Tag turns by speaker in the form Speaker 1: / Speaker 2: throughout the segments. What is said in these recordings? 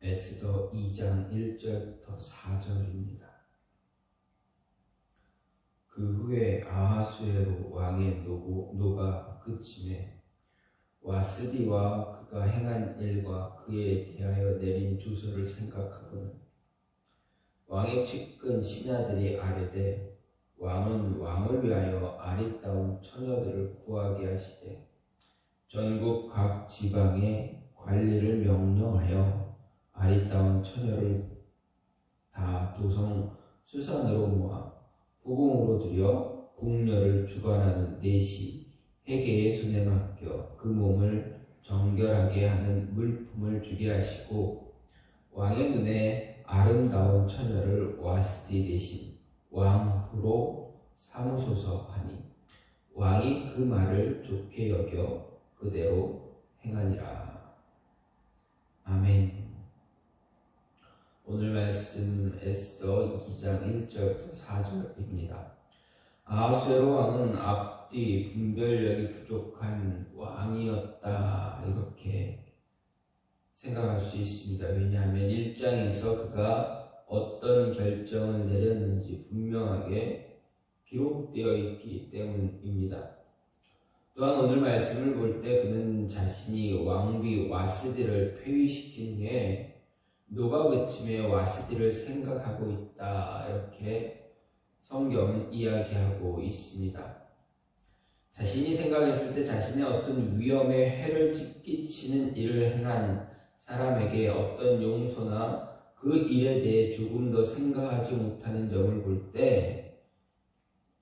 Speaker 1: 에스더 2장 1절부터 4절입니다. 그 후에 아하수에로 왕의 노가 그침에 와스디와 그가 행한 일과 그에 대하여 내린 조서를 생각하고는 왕의 측근 신하들이 아뢰되 왕은 왕을 위하여 아리따운 처녀들을 구하게 하시되 전국 각 지방에 관리를 명령하여 아리따운 처녀를 다 도성 수산으로 모아 후궁으로 들여 궁녀를 주관하는 내시 회계의 손에 맡겨 그 몸을 정결하게 하는 물품을 주게 하시고 왕의 눈에 아름다운 처녀를 와스디 대신 왕후로 삼으소서 하니 왕이 그 말을 좋게 여겨 그대로 행하니라. 아멘. 오늘 말씀 에스더 2장 1절부터 4절입니다. 아하수에로 왕은 앞뒤 분별력이 부족한 왕이었다, 이렇게 생각할 수 있습니다. 왜냐하면 1장에서 그가 어떤 결정을 내렸는지 분명하게 기록되어 있기 때문입니다. 또한 오늘 말씀을 볼 때 그는 자신이 왕비 와스디를 폐위시킨 후에 노가 그침에 와스디를 생각하고 있다, 이렇게 성경은 이야기하고 있습니다. 자신이 생각했을 때 자신의 어떤 위험에 해를 끼치는 일을 행한 사람에게 어떤 용서나 그 일에 대해 조금 더 생각하지 못하는 점을 볼 때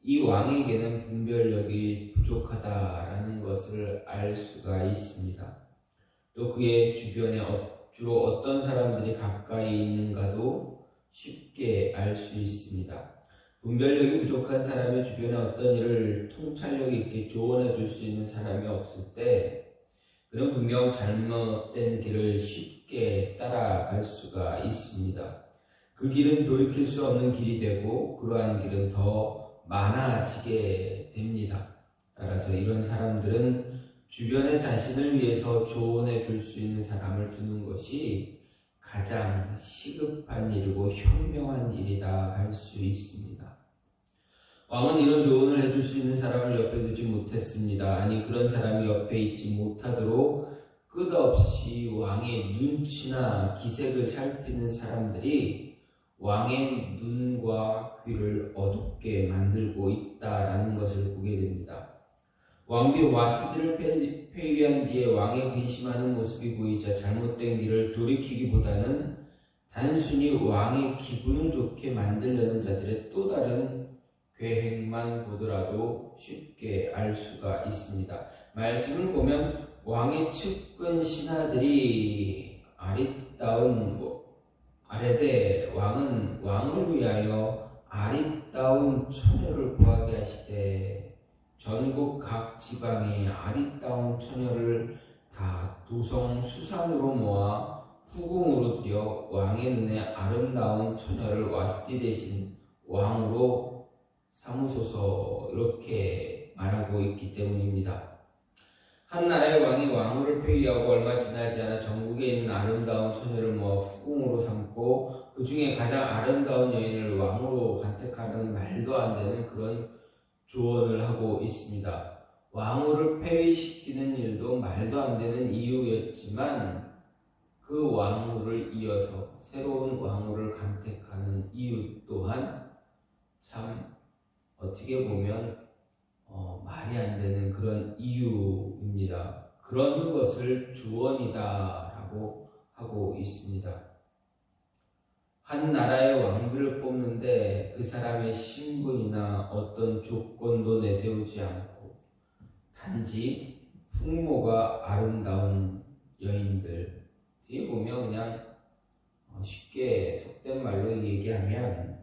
Speaker 1: 이 왕에게는 분별력이 부족하다라는 것을 알 수가 있습니다. 또 그의 주변에 주로 어떤 사람들이 가까이 있는가도 쉽게 알 수 있습니다. 분별력이 부족한 사람의 주변에 어떤 일을 통찰력 있게 조언해 줄 수 있는 사람이 없을 때 그는 분명 잘못된 길을 쉽게 따라갈 수가 있습니다. 그 길은 돌이킬 수 없는 길이 되고 그러한 길은 더 많아지게 됩니다. 따라서 이런 사람들은 주변에 자신을 위해서 조언해 줄 수 있는 사람을 두는 것이 가장 시급한 일이고 현명한 일이다 할 수 있습니다. 왕은 이런 조언을 해줄 수 있는 사람을 옆에 두지 못했습니다. 아니, 그런 사람이 옆에 있지 못하도록 끝없이 왕의 눈치나 기색을 살피는 사람들이 왕의 눈과 귀를 어둡게 만들고 있다라는 것을 보게 됩니다. 왕비 와스디를 폐위한 뒤에 왕의 근심하는 모습이 보이자 잘못된 길을 돌이키기보다는 단순히 왕의 기분을 좋게 만들려는 자들의 또 다른 계획만 보더라도 쉽게 알 수가 있습니다. 말씀을 보면 왕의 측근 신하들이 아뢰되 왕은 왕을 위하여 아리따운 처녀를 구하게 하시되 전국 각 지방에 아리따운 처녀를 다 도성 수산으로 모아 후궁으로 들여 왕의 눈에 아름다운 처녀를 와스디 대신 왕으로 삼으소서, 이렇게 말하고 있기 때문입니다. 한 나라의 왕이 왕후를 폐위하고 얼마 지나지 않아 전국에 있는 아름다운 처녀를 모아 후궁으로 삼고 그 중에 가장 아름다운 여인을 왕으로 간택하는 말도 안 되는 그런 조언을 하고 있습니다. 왕후를 폐위시키는 일도 말도 안 되는 이유였지만 그 왕후를 이어서 새로운 왕후를 간택하는 이유 또한 참 어떻게 보면 말이 안 되는 그런 이유입니다. 그런 것을 조언이다라고 하고 있습니다. 한 나라의 왕비를 뽑는데 그 사람의 신분이나 어떤 조건도 내세우지 않고 단지 풍모가 아름다운 여인들, 뒤에 보면 그냥 쉽게 속된 말로 얘기하면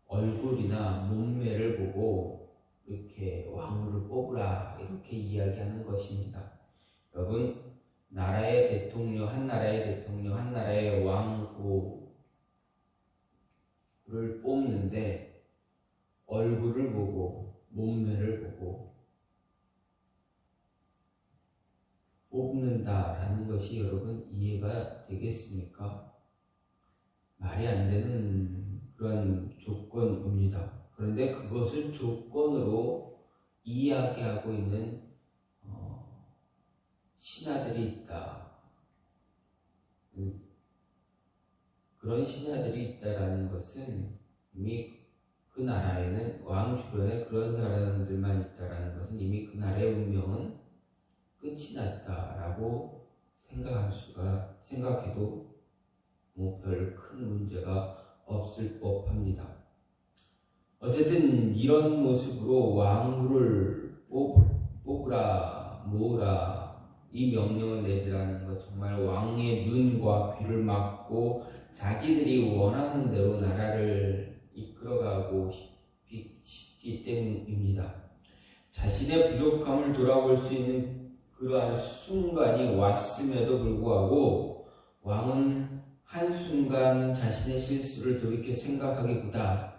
Speaker 1: 얼굴이나 몸매를 보고 이렇게 왕후를 뽑으라, 이렇게 이야기하는 것입니다. 여러분, 한 나라의 대통령, 한 나라의 왕후를 뽑는데 얼굴을 보고 몸매를 보고 뽑는다라는 것이 여러분 이해가 되겠습니까? 말이 안 되는 그런 조건입니다. 그런데 그것을 조건으로 이야기하고 있는 신하들이 있다. 그런 신하들이 있다라는 것은 이미 그 나라에는 왕 주변에 그런 사람들만 있다라는 것은 이미 그 나라의 운명은 끝이 났다라고 생각해도 별 큰 문제가 없을 법합니다. 어쨌든 이런 모습으로 왕후를 뽑으라 모으라 이 명령을 내리라는 것, 정말 왕의 눈과 귀를 막고 자기들이 원하는 대로 나라를 이끌어가고 싶기 때문입니다. 자신의 부족함을 돌아볼 수 있는 그러한 순간이 왔음에도 불구하고 왕은 한순간 자신의 실수를 돌이켜 생각하기보다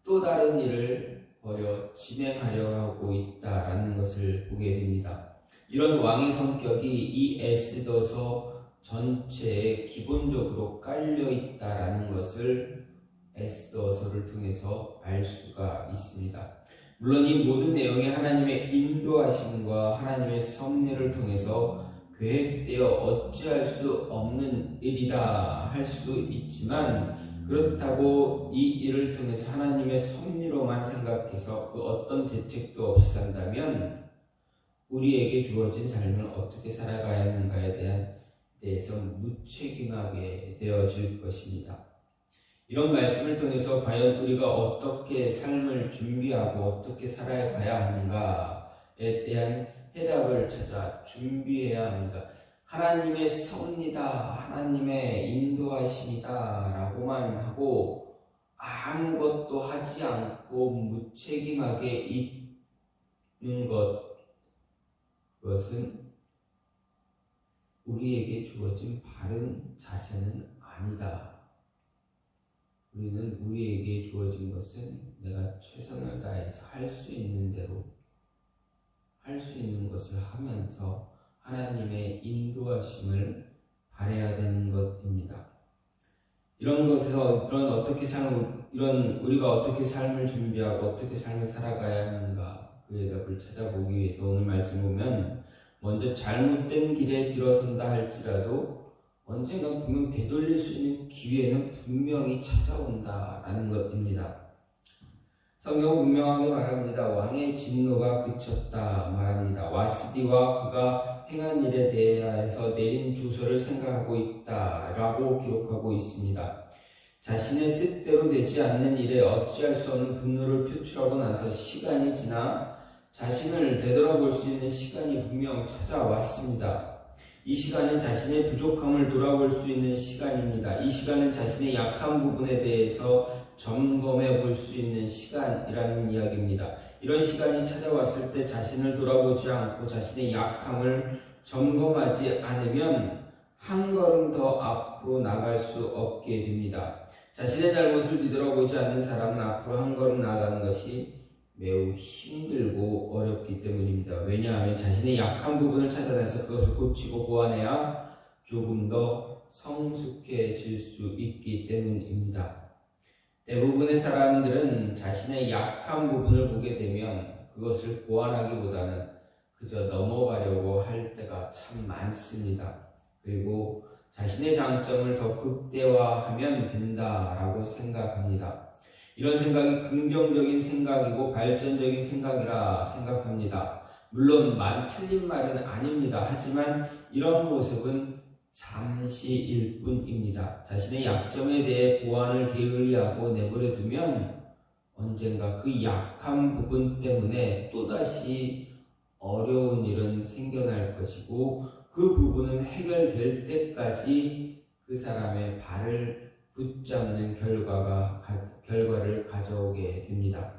Speaker 1: 또 다른 일을 벌여 진행하려 하고 있다라는 것을 보게 됩니다. 이런 왕의 성격이 이 에스더서 전체에 기본적으로 깔려 있다라는 것을 에스더서를 통해서 알 수가 있습니다. 물론 이 모든 내용이 하나님의 인도하심과 하나님의 섭리를 통해서 계획되어 어찌할 수 없는 일이다 할 수 있지만, 그렇다고 이 일을 통해서 하나님의 섭리로만 생각해서 그 어떤 대책도 없이 산다면 우리에게 주어진 삶을 어떻게 살아가야 하는가에 대해서 무책임하게 되어질 것입니다. 이런 말씀을 통해서 과연 우리가 어떻게 삶을 준비하고 어떻게 살아가야 하는가에 대한 해답을 찾아 준비해야 합니다. 하나님의 섭리다, 하나님의 인도하심이다 라고만 하고 아무것도 하지 않고 무책임하게 있는 그것은 우리에게 주어진 바른 자세는 아니다. 우리는 우리에게 주어진 것은 내가 최선을 다해서 할 수 있는 대로 할 수 있는 것을 하면서 하나님의 인도하심을 바라야 되는 것입니다. 이런 것에서 우리가 어떻게 삶을 준비하고 어떻게 삶을 살아가야 하는가, 그 해답을 찾아보기 위해서 오늘 말씀 보면, 먼저 잘못된 길에 들어선다 할지라도 언젠가 분명 되돌릴 수 있는 기회는 분명히 찾아온다라는 것입니다. 성경은 분명하게 말합니다. 왕의 진노가 그쳤다 말합니다. 와스디와 그가 행한 일에 대해서 내린 조서를 생각하고 있다라고 기록하고 있습니다. 자신의 뜻대로 되지 않는 일에 어찌할 수 없는 분노를 표출하고 나서 시간이 지나 자신을 되돌아볼 수 있는 시간이 분명 찾아왔습니다. 이 시간은 자신의 부족함을 돌아볼 수 있는 시간입니다. 이 시간은 자신의 약한 부분에 대해서 점검해 볼 수 있는 시간이라는 이야기입니다. 이런 시간이 찾아왔을 때 자신을 돌아보지 않고 자신의 약함을 점검하지 않으면 한 걸음 더 앞으로 나갈 수 없게 됩니다. 자신의 잘못을 뒤돌아보지 않는 사람은 앞으로 한 걸음 나가는 것이 매우 힘들고 어렵기 때문입니다. 왜냐하면 자신의 약한 부분을 찾아내서 그것을 고치고 보완해야 조금 더 성숙해질 수 있기 때문입니다. 대부분의 사람들은 자신의 약한 부분을 보게 되면 그것을 보완하기보다는 그저 넘어가려고 할 때가 참 많습니다. 그리고 자신의 장점을 더 극대화하면 된다라고 생각합니다. 이런 생각이 긍정적인 생각이고 발전적인 생각이라 생각합니다. 물론 틀린 말은 아닙니다. 하지만 이런 모습은 잠시일 뿐입니다. 자신의 약점에 대해 보완을 게을리하고 내버려 두면 언젠가 그 약한 부분 때문에 또다시 어려운 일은 생겨날 것이고, 그 부분은 해결될 때까지 그 사람의 발을 붙잡는 결과를 가져오게 됩니다.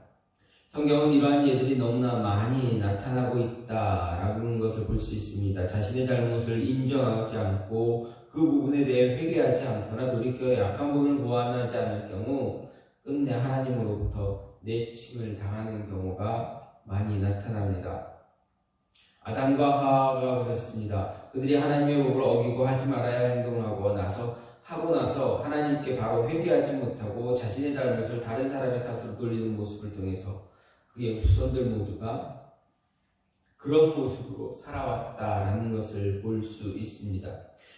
Speaker 1: 성경은 이러한 예들이 너무나 많이 나타나고 있다라는 것을 볼 수 있습니다. 자신의 잘못을 인정하지 않고 그 부분에 대해 회개하지 않거나 돌이켜 약한 부분을 보완하지 않을 경우 끝내 하나님으로부터 내침을 당하는 경우가 많이 나타납니다. 아담과 하와가 그렇습니다. 그들이 하나님의 법을 어기고 하지 말아야 할 행동을 하고 나서 하고 나서 하나님께 바로 회개하지 못하고 자신의 잘못을 다른 사람의 탓으로 돌리는 모습을 통해서 그의 후손들 모두가 그런 모습으로 살아왔다라는 것을 볼 수 있습니다.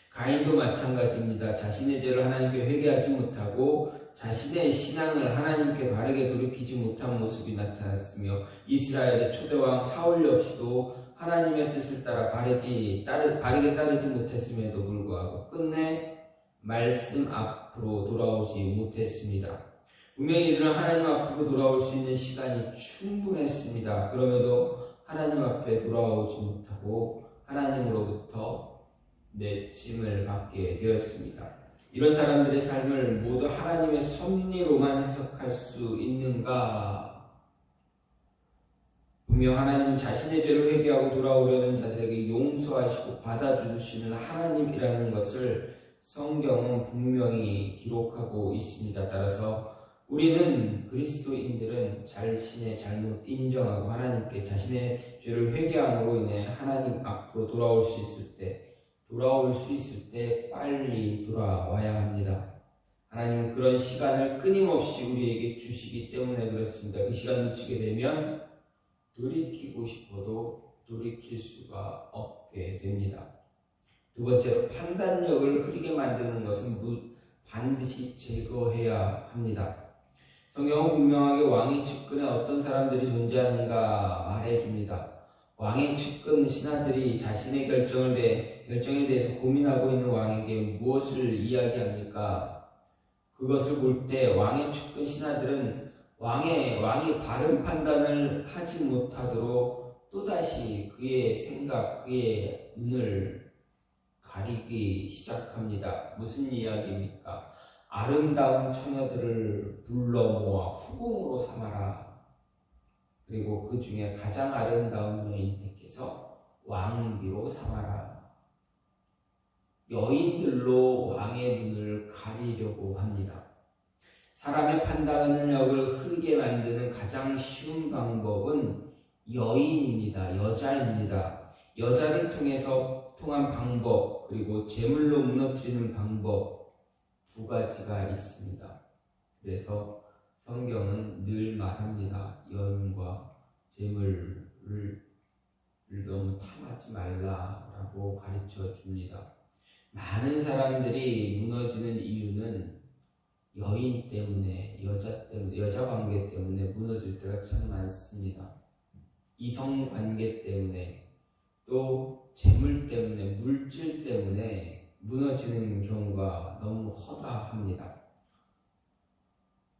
Speaker 1: 가인도 마찬가지입니다. 자신의 죄를 하나님께 회개하지 못하고 자신의 신앙을 하나님께 바르게 돌이키지 못한 모습이 나타났으며 이스라엘의 초대왕 사울 역시도 하나님의 뜻을 따라 바르게 따르지 못했음에도 불구하고 끝내 말씀 앞으로 돌아오지 못했습니다. 분명히 이들은 하나님 앞으로 돌아올 수 있는 시간이 충분했습니다. 그럼에도 하나님 앞에 돌아오지 못하고 하나님으로부터 내침을 받게 되었습니다. 이런 사람들의 삶을 모두 하나님의 섭리로만 해석할 수 있는가? 분명 하나님은 자신의 죄를 회개하고 돌아오려는 자들에게 용서하시고 받아주시는 하나님이라는 것을 성경은 분명히 기록하고 있습니다. 따라서 우리는 그리스도인들은 자신의 잘못 인정하고 하나님께 자신의 죄를 회개함으로 인해 하나님 앞으로 돌아올 수 있을 때 빨리 돌아와야 합니다. 하나님은 그런 시간을 끊임없이 우리에게 주시기 때문에 그렇습니다. 그 시간 놓치게 되면 돌이키고 싶어도 돌이킬 수가 없게 됩니다. 두 번째로 판단력을 흐리게 만드는 것은 반드시 제거해야 합니다. 성경은 분명하게 왕의 측근에 어떤 사람들이 존재하는가 말해줍니다. 왕의 측근 신하들이 자신의 결정에 대해서 고민하고 있는 왕에게 무엇을 이야기합니까? 그것을 볼 때 왕의 측근 신하들은 왕이 바른 판단을 하지 못하도록 또다시 그의 생각, 그의 눈을 가리기 시작합니다. 무슨 이야기입니까? 아름다운 처녀들을 불러 모아 후궁으로 삼아라. 그리고 그 중에 가장 아름다운 여인 택해서 왕비로 삼아라. 여인들로 왕의 눈을 가리려고 합니다. 사람의 판단력을 흐리게 만드는 가장 쉬운 방법은 여인입니다. 여자입니다. 여자를 통한 방법, 그리고 재물로 무너뜨리는 방법 두 가지가 있습니다. 그래서 성경은 늘 말합니다. 여인과 재물을 너무 탐하지 말라라고 가르쳐 줍니다. 많은 사람들이 무너지는 이유는 여인 때문에, 여자 관계 때문에 무너질 때가 참 많습니다. 이성 관계 때문에, 또 재물 때문에, 물질 때문에 무너지는 경우가 너무 허다합니다.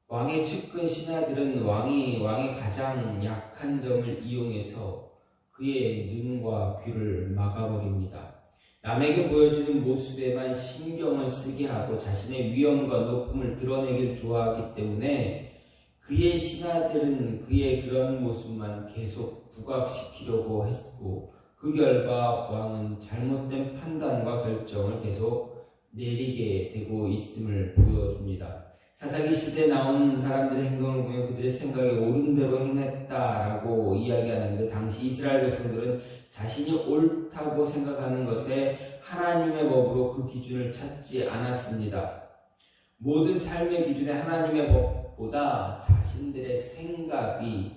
Speaker 1: 왕의 측근 신하들은 왕의 가장 약한 점을 이용해서 그의 눈과 귀를 막아버립니다. 남에게 보여주는 모습에만 신경을 쓰게 하고 자신의 위엄과 높음을 드러내길 좋아하기 때문에 그의 신하들은 그의 그런 모습만 계속 부각시키려고 했고, 그 결과 왕은 잘못된 판단과 결정을 계속 내리게 되고 있음을 보여줍니다. 사사기 시대에 나온 사람들의 행동을 보면 그들의 생각에 옳은 대로 행했다라고 이야기하는데, 당시 이스라엘 백성들은 자신이 옳다고 생각하는 것에 하나님의 법으로 그 기준을 찾지 않았습니다. 모든 삶의 기준에 하나님의 법보다 자신들의 생각이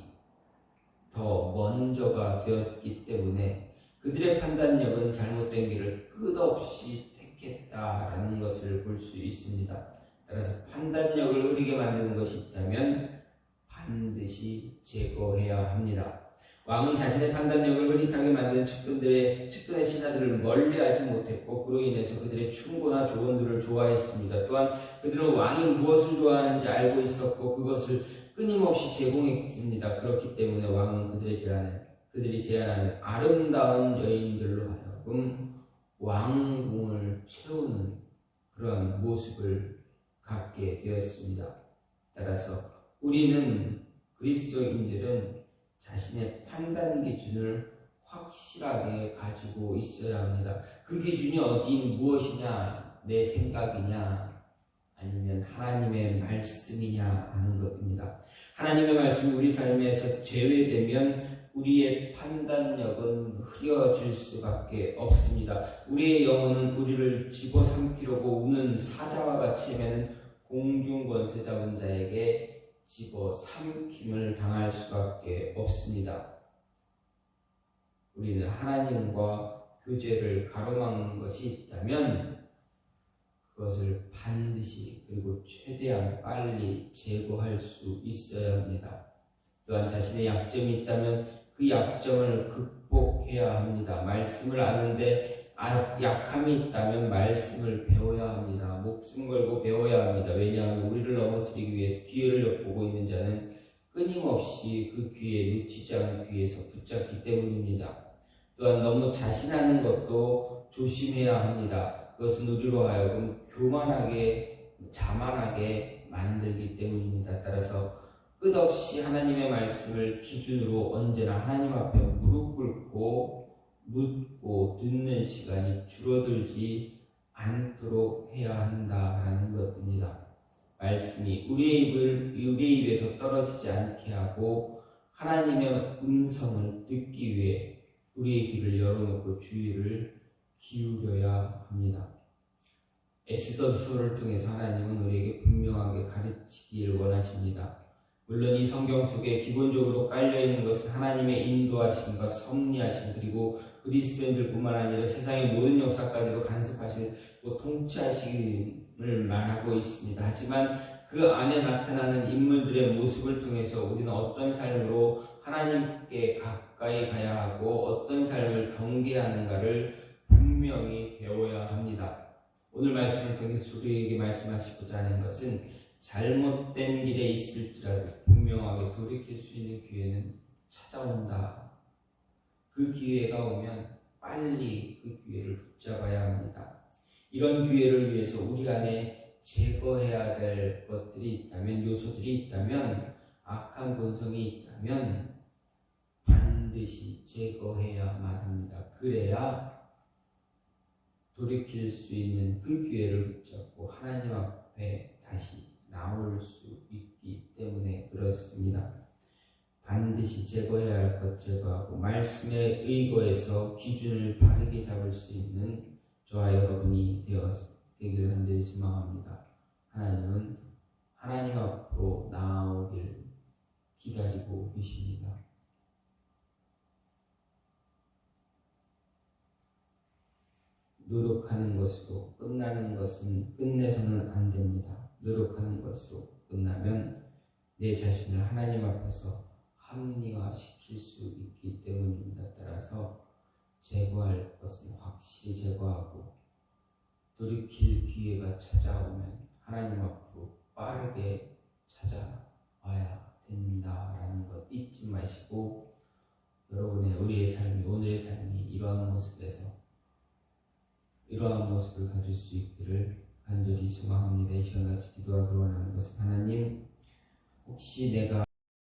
Speaker 1: 더 먼저가 되었기 때문에 그들의 판단력은 잘못된 길을 끝없이 택했다라는 것을 볼 수 있습니다. 따라서 판단력을 흐리게 만드는 것이 있다면 반드시 제거해야 합니다. 왕은 자신의 판단력을 흐릿하게 만드는 측근의 신하들을 멀리하지 못했고, 그로 인해서 그들의 충고나 조언들을 좋아했습니다. 또한 그들은 왕이 무엇을 좋아하는지 알고 있었고 그것을 끊임없이 제공했습니다. 그렇기 때문에 왕은 그들이 제안하는 아름다운 여인들로 하여금 왕궁을 채우는 그런 모습을 갖게 되었습니다. 따라서 우리는, 그리스도인들은 자신의 판단 기준을 확실하게 가지고 있어야 합니다. 그 기준이 무엇이냐? 내 생각이냐? 아니면 하나님의 말씀이냐 하는 것입니다. 하나님의 말씀이 우리 삶에서 제외되면 우리의 판단력은 흐려질 수밖에 없습니다. 우리의 영혼은 우리를 집어삼키려고 우는 사자와 같이 헤매는 공중권세 잡은 자에게 집어삼킴을 당할 수밖에 없습니다. 우리는 하나님과 교제를 가로막는 것이 있다면 그것을 반드시 그리고 최대한 빨리 제거할 수 있어야 합니다. 또한 자신의 약점이 있다면 그 약점을 극복해야 합니다. 말씀을 아는데 약함이 있다면 말씀을 배워야 합니다. 목숨 걸고 배워야 합니다. 왜냐하면 우리를 넘어뜨리기 위해서 기회를 엿보고 있는 자는 끊임없이 그 기회에 놓치지 않은 기회에서 붙잡기 때문입니다. 또한 너무 자신하는 것도 조심해야 합니다. 그것은 우리로 하여금 교만하게, 자만하게 만들기 때문입니다. 따라서 끝없이 하나님의 말씀을 기준으로 언제나 하나님 앞에 무릎 꿇고 묻고 듣는 시간이 줄어들지 않도록 해야 한다라는 것입니다. 말씀이 우리의 입에서 떨어지지 않게 하고 하나님의 음성을 듣기 위해 우리의 귀를 열어놓고 주의를 기울여야 합니다. 에스더서를 통해서 하나님은 우리에게 분명하게 가르치기를 원하십니다. 물론 이 성경 속에 기본적으로 깔려있는 것은 하나님의 인도하심과 섭리하심 그리고 그리스도인들뿐만 아니라 세상의 모든 역사까지도 간섭하시고 통치하심을 말하고 있습니다. 하지만 그 안에 나타나는 인물들의 모습을 통해서 우리는 어떤 삶으로 하나님께 가까이 가야 하고 어떤 삶을 경계하는가를 분명히 배워야 합니다. 오늘 말씀을 통해서 우리에게 말씀하시고자 하는 것은 잘못된 길에 있을지라도 분명하게 돌이킬 수 있는 기회는 찾아온다. 그 기회가 오면 빨리 그 기회를 붙잡아야 합니다. 이런 기회를 위해서 우리 안에 제거해야 될 것들이 있다면, 요소들이 있다면, 악한 본성이 있다면 반드시 제거해야만 합니다. 그래야 돌이킬 수 있는 그 기회를 붙잡고 하나님 앞에 다시 나올 수 있기 때문에 그렇습니다. 반드시 제거해야 할 것 제거하고 말씀에 의거해서 기준을 바르게 잡을 수 있는 저와 여러분이 되기를 간절히 소망합니다. 하나님은 하나님 앞으로 나아오길 기다리고 계십니다. 노력하는 것으로 끝내서는 안 됩니다. 노력하는 것으로 끝나면 내 자신을 하나님 앞에서 합리화시킬 수 있기 때문입니다. 따라서 제거할 것은 확실히 제거하고 돌이킬 기회가 찾아오면 하나님 앞으로 빠르게 찾아와야 된다라는 것 잊지 마시고 우리의 삶이 오늘의 삶이 이러한 모습을 가질 수 있기를 간절히 소망합니다. 이 시간 같이 기도하기 원하는 것은 하나님 혹시 내가